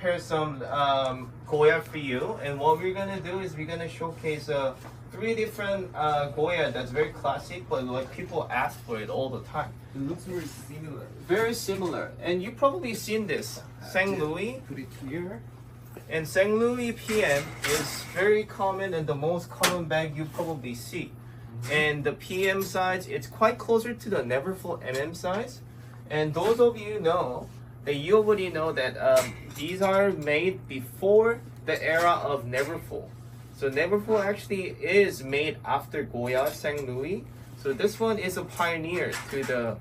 Here's some Goyard for you, and what we're gonna do is we're gonna showcase three different Goyard that's very classic, but like people ask for it all the time. It looks very similar. Very similar, and you've probably seen this Saint Louis. Put it here. And Saint Louis PM is very common and the most common bag you probably see. And the PM size, it's quite closer to the Neverfull MM size. And those of you know that you already know that these are made before the era of Neverfull. So Neverfull actually is made after Goyard Saint Louis. So this one is a pioneer to the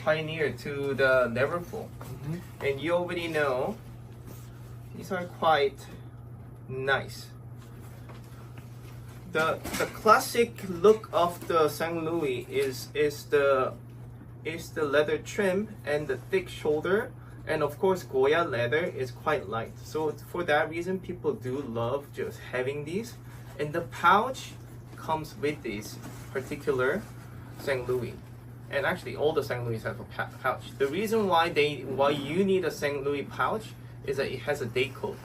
Neverfull. And you already know these are quite nice. The classic look of the Saint Louis is the leather trim and the thick shoulder, and of course Goyard leather is quite light. So for that reason, people do love just having these. And the pouch comes with these particular Saint Louis. And actually all the Saint Louis have a pouch. The reason why you need a Saint Louis pouch is that it has a date code.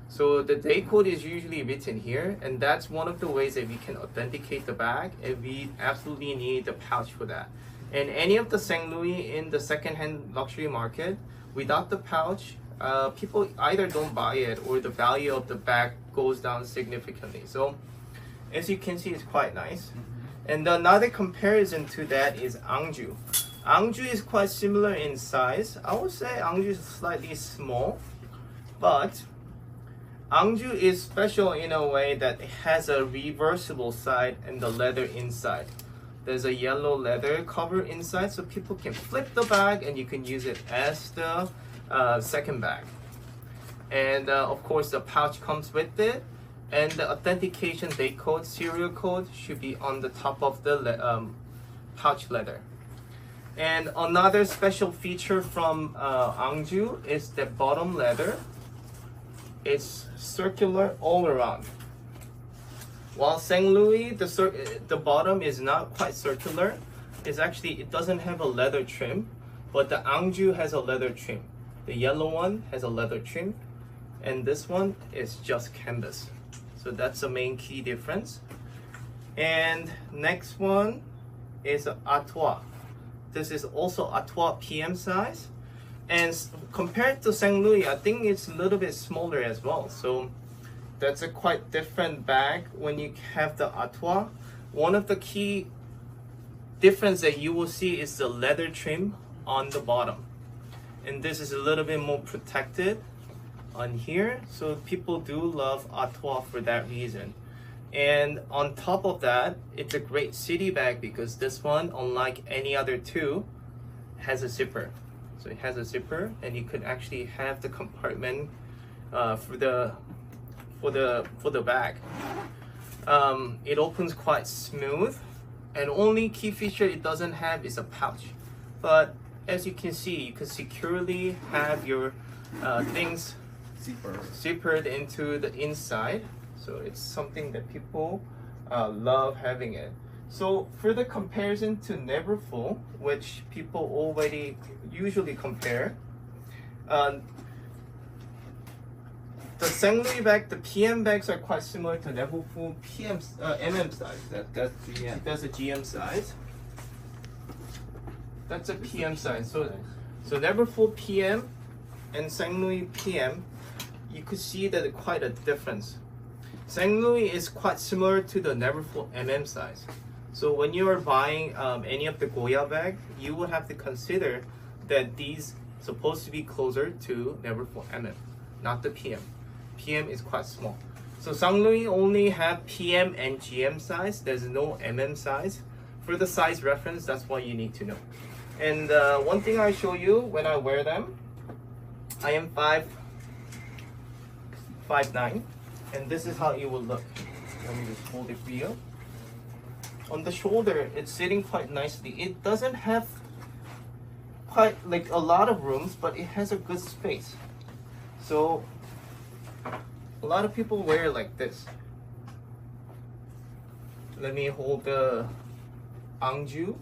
So the date code is usually written here, and that's one of the ways that we can authenticate the bag, and we absolutely need the pouch for that. And any of the Saint Louis in the second-hand luxury market, without the pouch, people either don't buy it or the value of the bag goes down significantly. So as you can see, it's quite nice. And another comparison to that is Anjou. Anjou is quite similar in size. I would say Anjou is slightly small, but Anjou is special in a way that it has a reversible side and the leather inside. There's a yellow leather cover inside, so people can flip the bag and you can use it as the second bag. And of course the pouch comes with it, and the authentication date code, serial code should be on the top of the pouch leather. And another special feature from Anjou is the bottom leather. It's circular all around. While Saint Louis, the bottom is not quite circular. It doesn't have a leather trim, but the Anjou has a leather trim. The yellow one has a leather trim, and this one is just canvas. So that's the main key difference. And next one is Artois. This is also Artois PM size. And compared to Saint Louis, I think it's a little bit smaller as well. So that's a quite different bag when you have the Artois. One of the key difference that you will see is the leather trim on the bottom. And this is a little bit more protected on here. So people do love Artois for that reason. And on top of that, it's a great city bag because this one, unlike any other two, has a zipper. So it has a zipper, and you could actually have the compartment for the bag. It opens quite smooth, and only key feature it doesn't have is a pouch. But as you can see, you can securely have your things zippered into the inside. So it's something that people love having it. So for the comparison to Neverfull, which people already usually compare, the Saint Louis bag, the PM bags are quite similar to Neverfull PM MM size. That's GM. That's a GM size. That's a PM size. So Neverfull PM and Saint Louis PM, you could see that quite a difference. Saint Louis is quite similar to the Neverfull MM size. So when you are buying any of the Goyard bag, you would have to consider that these supposed to be closer to Neverfull MM, not the PM. PM is quite small. So Saint Louis only have PM and GM size. There's no MM size. For the size reference, that's what you need to know. And one thing I show you when I wear them, I am 5'9", and this is how it will look. Let me just hold it for you. On the shoulder, it's sitting quite nicely. It doesn't have quite like a lot of rooms, but it has a good space. So a lot of people wear it like this. Let me hold the Anjou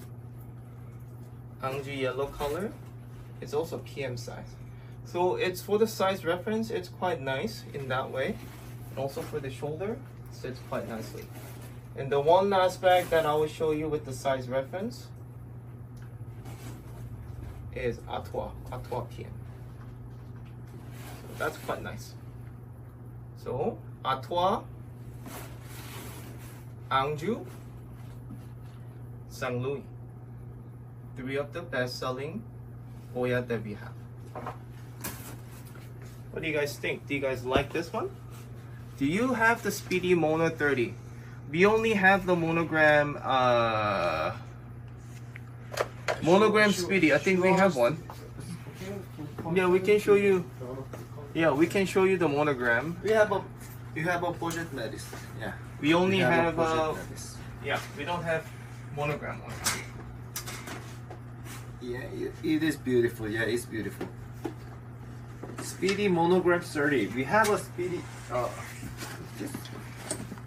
yellow color. It's also PM size. So it's for the size reference, it's quite nice in that way. And also for the shoulder, it sits quite nicely. And the one last bag that I will show you with the size reference is Artois Tien. So that's quite nice. So Artois, Anjou, Saint Louis. 3 of the best-selling Goyard that we have. What do you guys think? Do you guys like this one? Do you have the Speedy Mono 30? We only have the monogram Speedy. I think we have one. Yeah, we can show you. Yeah, we can show you the monogram. We have a budget medicine. Yeah. We only have budget medicine. yeah, we don't have monogram one. Yeah, it is beautiful. Yeah, it's beautiful. Speedy monogram 30. We have a Speedy